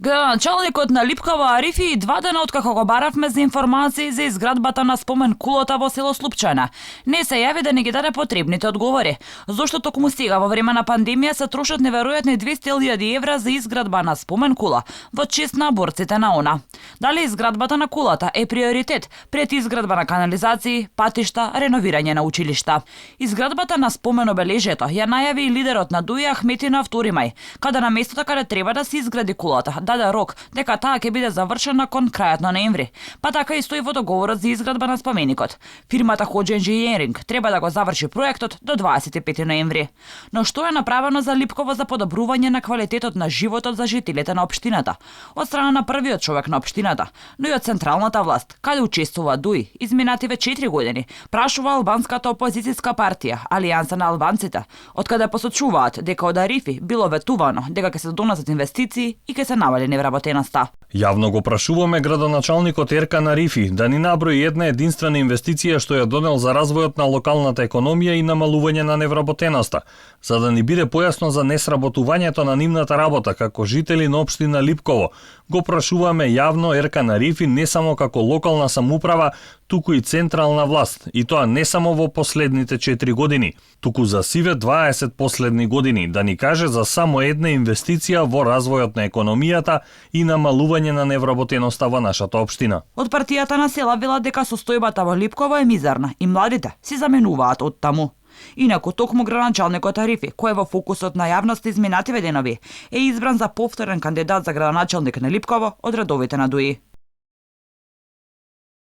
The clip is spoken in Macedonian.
Градоначалникот на Липково Арифи и 2 дена откако го баравме за информации за изградбата на спомен кулата во село Слупчана, не се јави да не ги даде потребните одговори. Зошто токму сега во време на пандемија се трошат неверојатни 200.000 евра за изградба на спомен кула во чест на борците на ОНА. Дали изградбата на кулата е приоритет пред изградба на канализации, патишта, реновирање на училишта? Изградбата на спомен обележието ја најави и лидерот на ДУИ Ахмети на 2 мај, каде на местото каде треба да се изгради кулата даде рок дека таа ќе биде завршена кон крајот на ноември. Па така и стои во договорот за изградба на споменикот. Фирмата Хоџа Инжиниеринг треба да го заврши проектот до 25 ноември. Но што е направено за Липково за подобрување на квалитетот на животот за жителите на општината? Од страна на првиот човек на општината, но и од централната власт, каде учествува ДУИ изминативе 4 години, прашува албанската опозицијска партија Алијанса на албанците, откаде посочуваат дека од Арифи било ветувано дека ќе се донесат инвестиции и ќе се намали невработеноста. Јавно го прашуваме градоначалникот Еркан Арифи да ни наброи една единствена инвестиција што ја донел за развојот на локалната економија и намалување на невработеноста, за да ни биде појасно за несработувањето на нивната работа како жители на општина Липково. Го прашуваме јавно Еркан Арифи не само како локална самоуправа, туку и централна власт, и тоа не само во последните 4 години, туку за сиве 20 последни години, да ни каже за само една инвестиција во развојот на економијата и намалување на невработеноста во нашата општина. Од партијата на села велат дека состојбата во Липково е мизерна и младите си заменуваат од таму. Инаку токму градоначалникот Арифи, кој е во фокусот на јавноста изминативе денови, е избран за повторен кандидат за градоначалник на Липково од редовите на ДУИ.